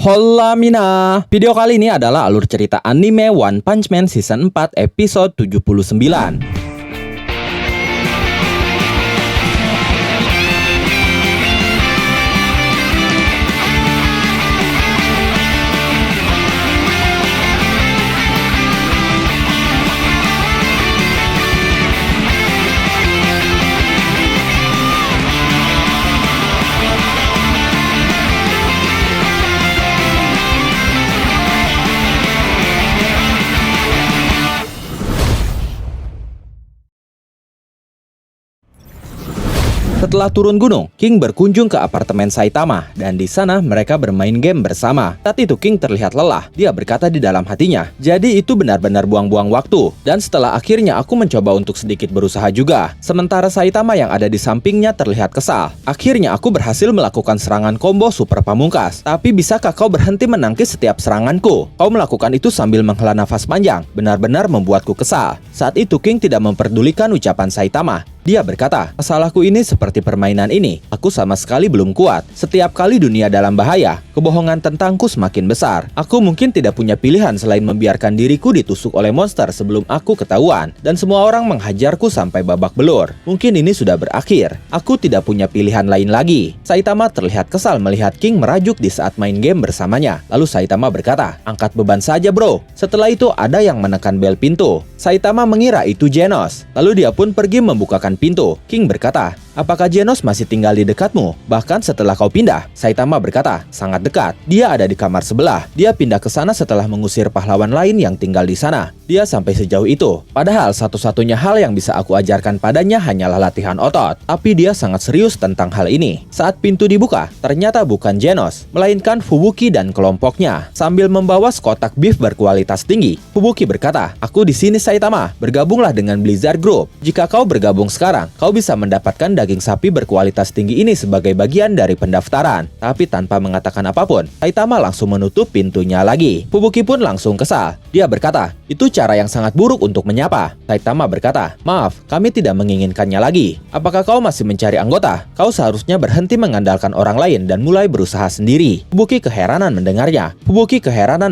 Hola Mina. Video kali ini adalah alur cerita anime One Punch Man Season 4 episode 79. Setelah turun gunung, King berkunjung ke apartemen Saitama dan di sana mereka bermain game bersama. Saat itu King terlihat lelah. Dia berkata di dalam hatinya, "Jadi itu benar-benar buang-buang waktu." Dan setelah akhirnya aku mencoba untuk sedikit berusaha juga. Sementara Saitama yang ada di sampingnya terlihat kesal. Akhirnya aku berhasil melakukan serangan combo super pamungkas. Tapi bisakah kau berhenti menangkis setiap seranganku? Kau melakukan itu sambil menghela nafas panjang. Benar-benar membuatku kesal. Saat itu King tidak memperdulikan ucapan Saitama. Dia berkata, "Masalahku ini seperti permainan ini. Aku sama sekali belum kuat. Setiap kali dunia dalam bahaya, kebohongan tentangku semakin besar. Aku mungkin tidak punya pilihan selain membiarkan diriku ditusuk oleh monster sebelum aku ketahuan. Dan semua orang menghajarku sampai babak belur. Mungkin ini sudah berakhir. Aku tidak punya pilihan lain lagi." Saitama terlihat kesal melihat King merajuk di saat main game bersamanya. Lalu Saitama berkata, "Angkat beban saja bro." Setelah itu ada yang menekan bel pintu. Saitama mengira itu Genos. Lalu dia pun pergi membukakan pintu. King berkata, "Apakah Genos masih tinggal di dekatmu? Bahkan setelah kau pindah?" Saitama berkata, "Sangat dekat. Dia ada di kamar sebelah. Dia pindah ke sana setelah mengusir pahlawan lain yang tinggal di sana. Dia sampai sejauh itu. Padahal satu-satunya hal yang bisa aku ajarkan padanya hanyalah latihan otot. Tapi dia sangat serius tentang hal ini." Saat pintu dibuka, ternyata bukan Genos, melainkan Fubuki dan kelompoknya. Sambil membawa sekotak beef berkualitas tinggi, Fubuki berkata, "Aku di sini Saitama. Bergabunglah dengan Blizzard Group. Jika kau bergabung sekarang, kau bisa mendapatkan daging sapi berkualitas tinggi ini sebagai bagian dari pendaftaran." Tapi tanpa mengatakan apapun, Saitama langsung menutup pintunya lagi. Fubuki pun langsung kesal. Dia berkata, "Itu cara yang sangat buruk untuk menyapa." Saitama berkata, "Maaf, kami tidak menginginkannya lagi. Apakah kau masih mencari anggota? Kau seharusnya berhenti mengandalkan orang lain dan mulai berusaha sendiri." Fubuki keheranan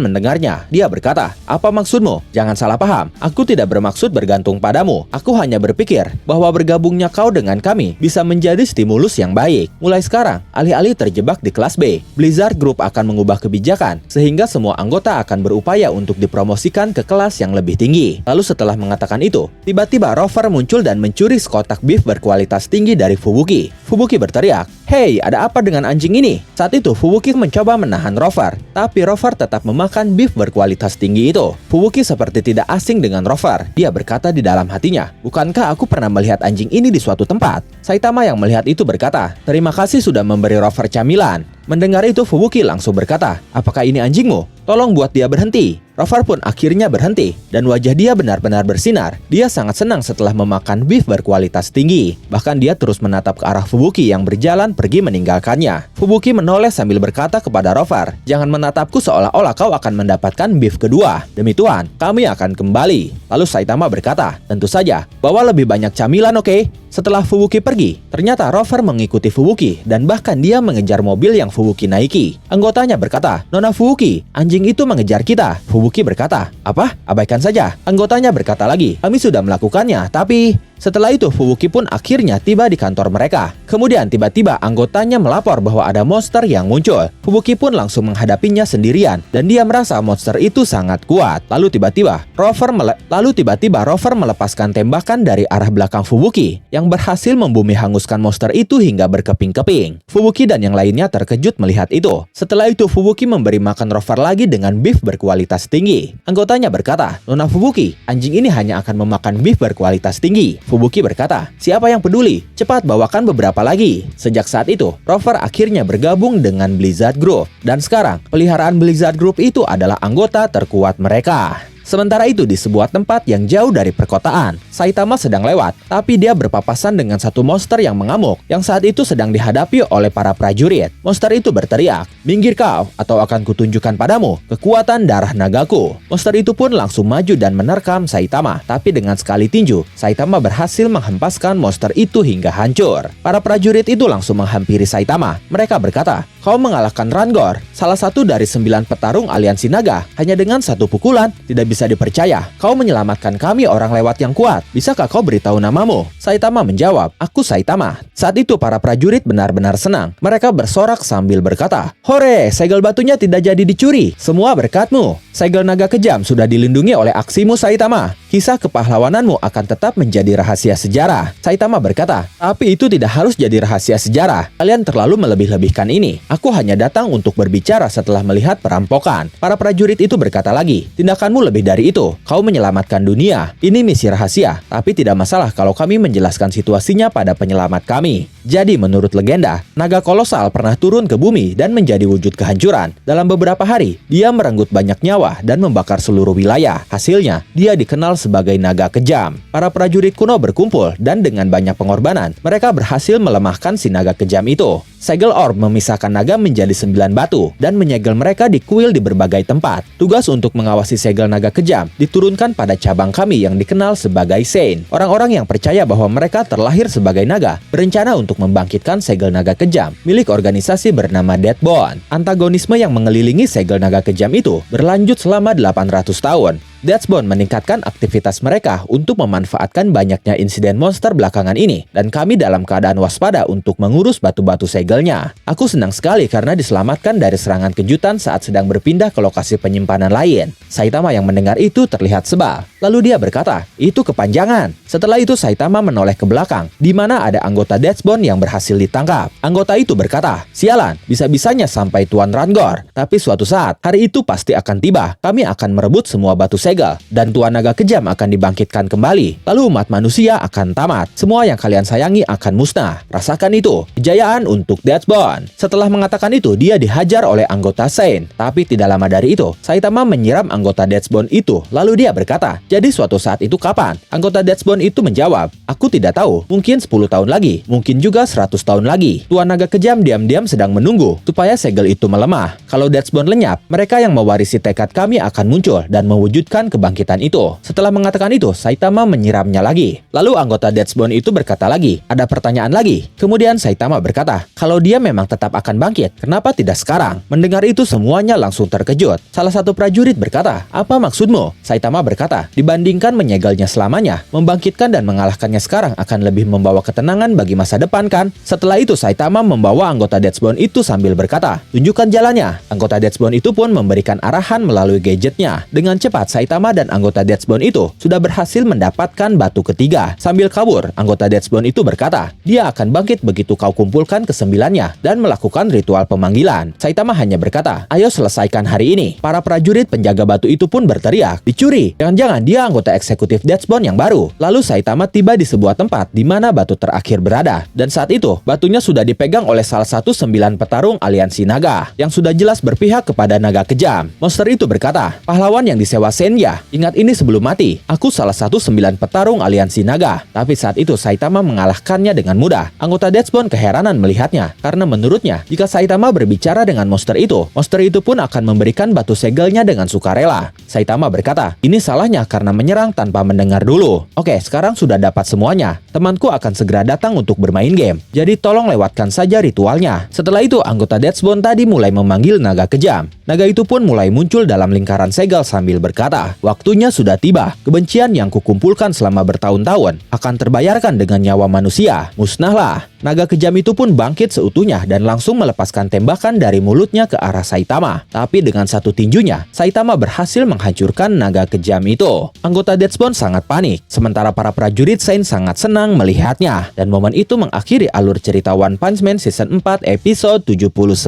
mendengarnya. Dia berkata, "Apa maksudmu? Jangan salah paham. Aku tidak bermaksud bergantung padamu. Aku hanya berpikir bahwa bergabungnya kau dengan kami bisa menjadi stimulus yang baik. Mulai sekarang, alih-alih terjebak di kelas B, Blizzard Group akan mengubah kebijakan sehingga semua anggota akan berupaya untuk dipromosikan ke kelas yang lebih tinggi." Lalu setelah mengatakan itu, tiba-tiba Rover muncul dan mencuri sekotak beef berkualitas tinggi dari Fubuki. Fubuki berteriak, "Hei, ada apa dengan anjing ini?" Saat itu Fubuki mencoba menahan Rover, tapi Rover tetap memakan beef berkualitas tinggi itu. Fubuki seperti tidak asing dengan Rover. Dia berkata di dalam hatinya, "Bukankah aku pernah melihat anjing ini di suatu tempat?" Saitama yang melihat itu berkata, "Terima kasih sudah memberi Rover camilan." Mendengar itu Fubuki langsung berkata, "Apakah ini anjingmu? Tolong buat dia berhenti." Rover pun akhirnya berhenti dan wajah dia benar-benar bersinar. Dia sangat senang setelah memakan beef berkualitas tinggi. Bahkan dia terus menatap ke arah Fubuki yang berjalan pergi meninggalkannya. Fubuki menoleh sambil berkata kepada Rover, "Jangan menatapku seolah-olah kau akan mendapatkan beef kedua. Demi Tuhan, kami akan kembali." Lalu Saitama berkata, "Tentu saja, bawa lebih banyak camilan, oke?" Setelah Fubuki pergi, ternyata Rover mengikuti Fubuki dan bahkan dia mengejar mobil yang Fubuki naiki. Anggotanya berkata, "Nona Fubuki, anjing itu mengejar kita." Fubuki berkata, "Apa? Abaikan saja." Anggotanya berkata lagi, "Kami sudah melakukannya, tapi..." Setelah itu Fubuki pun akhirnya tiba di kantor mereka. Kemudian tiba-tiba anggotanya melapor bahwa ada monster yang muncul. Fubuki pun langsung menghadapinya sendirian dan dia merasa monster itu sangat kuat. Lalu tiba-tiba Rover melepaskan tembakan dari arah belakang Fubuki yang berhasil membumi hanguskan monster itu hingga berkeping-keping. Fubuki dan yang lainnya terkejut melihat itu. Setelah itu Fubuki memberi makan Rover lagi dengan beef berkualitas tinggi. Anggotanya berkata, "Nona Fubuki, anjing ini hanya akan memakan beef berkualitas tinggi." Fubuki berkata, "Siapa yang peduli? Cepat bawakan beberapa lagi." Sejak saat itu, Rover akhirnya bergabung dengan Blizzard Group. Dan sekarang, peliharaan Blizzard Group itu adalah anggota terkuat mereka. Sementara itu di sebuah tempat yang jauh dari perkotaan, Saitama sedang lewat, tapi dia berpapasan dengan satu monster yang mengamuk, yang saat itu sedang dihadapi oleh para prajurit. Monster itu berteriak, "Minggir kau, atau akan kutunjukkan padamu kekuatan darah nagaku." Monster itu pun langsung maju dan menerkam Saitama, tapi dengan sekali tinju, Saitama berhasil menghempaskan monster itu hingga hancur. Para prajurit itu langsung menghampiri Saitama. Mereka berkata, kau mengalahkan Rangor, salah satu dari 9 petarung aliansi naga, hanya dengan satu pukulan. Tidak bisa dipercaya, kau menyelamatkan kami orang lewat yang kuat. Bisakah kau beritahu namamu? Saitama menjawab, aku Saitama. Saat itu para prajurit benar-benar senang. Mereka bersorak sambil berkata, hore, segel batunya tidak jadi dicuri. Semua berkatmu. Segel naga kejam sudah dilindungi oleh aksimu Saitama. Kisah kepahlawananmu akan tetap menjadi rahasia sejarah. Saitama berkata, tapi itu tidak harus jadi rahasia sejarah. Kalian terlalu melebih-lebihkan ini. Aku hanya datang untuk berbicara setelah melihat perampokan. Para prajurit itu berkata lagi, tindakanmu lebih dari itu. Kau menyelamatkan dunia. Ini misi rahasia, tapi tidak masalah kalau kami menjelaskan situasinya pada penyelamat kami. Jadi menurut legenda, naga kolosal pernah turun ke bumi dan menjadi wujud kehancuran. Dalam beberapa hari, dia merenggut banyak nyawa dan membakar seluruh wilayah. Hasilnya, dia dikenal sebagai naga kejam. Para prajurit kuno berkumpul dan dengan banyak pengorbanan, mereka berhasil melemahkan si naga kejam itu. Segel orb memisahkan naga menjadi 9 batu dan menyegel mereka di kuil di berbagai tempat. Tugas untuk mengawasi segel naga kejam diturunkan pada cabang kami yang dikenal sebagai Saint. Orang-orang yang percaya bahwa mereka terlahir sebagai naga berencana untuk membangkitkan segel naga kejam milik organisasi bernama Deathbone. Antagonisme yang mengelilingi segel naga kejam itu berlanjut selama 800 tahun. Deathbone meningkatkan aktivitas mereka untuk memanfaatkan banyaknya insiden monster belakangan ini, dan kami dalam keadaan waspada untuk mengurus batu-batu segelnya. Aku senang sekali karena diselamatkan dari serangan kejutan saat sedang berpindah ke lokasi penyimpanan lain. Saitama yang mendengar itu terlihat sebal. Lalu dia berkata, itu kepanjangan. Setelah itu Saitama menoleh ke belakang, di mana ada anggota Deathbone yang berhasil ditangkap. Anggota itu berkata, sialan, bisa-bisanya sampai Tuan Rangor. Tapi suatu saat, hari itu pasti akan tiba. Kami akan merebut semua batu segel, dan Tuan Naga Kejam akan dibangkitkan kembali. Lalu umat manusia akan tamat. Semua yang kalian sayangi akan musnah. Rasakan itu. Kejayaan untuk Deathbone. Setelah mengatakan itu, dia dihajar oleh anggota Saint. Tapi tidak lama dari itu, Saitama menyiram anggota Deathbone itu. Lalu dia berkata, jadi suatu saat itu kapan? Anggota Deathbone itu menjawab, aku tidak tahu. Mungkin 10 tahun lagi. Mungkin juga 100 tahun lagi. Tuan Naga Kejam diam-diam sedang menunggu supaya segel itu melemah. Kalau Deathbone lenyap, mereka yang mewarisi tekad kami akan muncul dan mewujudkan kebangkitan itu. Setelah mengatakan itu, Saitama menyiramnya lagi. Lalu anggota Deathbone itu berkata lagi, ada pertanyaan lagi. Kemudian Saitama berkata, kalau dia memang tetap akan bangkit, kenapa tidak sekarang? Mendengar itu semuanya langsung terkejut. Salah satu prajurit berkata, apa maksudmu? Saitama berkata, dibandingkan menyegalnya selamanya, membangkitkan dan mengalahkannya sekarang akan lebih membawa ketenangan bagi masa depan kan? Setelah itu Saitama membawa anggota Deathbone itu sambil berkata, tunjukkan jalannya. Anggota Deathbone itu pun memberikan arahan melalui gadgetnya. Dengan cepat Saitama dan anggota Deathbone itu sudah berhasil mendapatkan batu ketiga. Sambil kabur, anggota Deathbone itu berkata, dia akan bangkit begitu kau kumpulkan kesembilannya dan melakukan ritual pemanggilan. Saitama hanya berkata, ayo selesaikan hari ini. Para prajurit penjaga batu itu pun berteriak, dicuri. Jangan-jangan dia anggota eksekutif Deathbone yang baru. Lalu Saitama tiba di sebuah tempat di mana batu terakhir berada. Dan saat itu, batunya sudah dipegang oleh salah satu 9 petarung aliansi naga yang sudah jelas berpihak kepada naga kejam. Monster itu berkata, pahlawan yang disewa Senya, ingat ini sebelum mati. Aku salah satu 9 petarung aliansi naga. Tapi saat itu Saitama mengalahkannya dengan mudah. Anggota Deathbone keheranan melihatnya, karena menurutnya, jika Saitama berbicara dengan monster itu pun akan memberikan batu segelnya dengan sukarela. Saitama berkata, ini salahnya karena menyerang tanpa mendengar dulu. Oke, sekarang sudah dapat semuanya. Temanku akan segera datang untuk bermain game. Jadi tolong lewatkan saja ritualnya. Setelah itu, anggota Deathbone tadi mulai memanggil naga kejam. Naga itu pun mulai muncul dalam lingkaran segel sambil berkata, waktunya sudah tiba. Kebencian yang kukumpulkan selama bertahun-tahun akan terbayarkan dengan nyawa manusia. Musnahlah. Naga kejam itu pun bangkit seutuhnya dan langsung melepaskan tembakan dari mulutnya ke arah Saitama. Tapi dengan satu tinjunya, Saitama berhasil menghancurkan naga kejam itu. Anggota Deathbone sangat panik, sementara para prajurit Saint sangat senang melihatnya. Dan momen itu mengakhiri alur cerita One Punch Man Season 4 episode 79.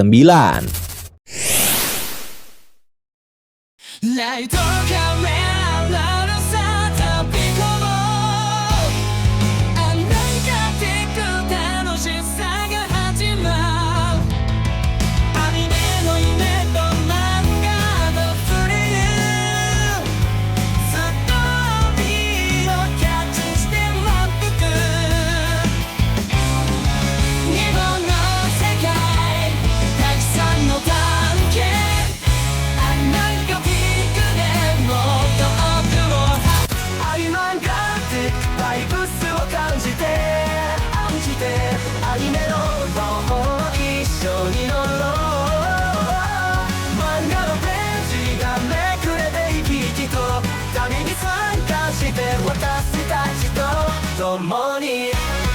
money.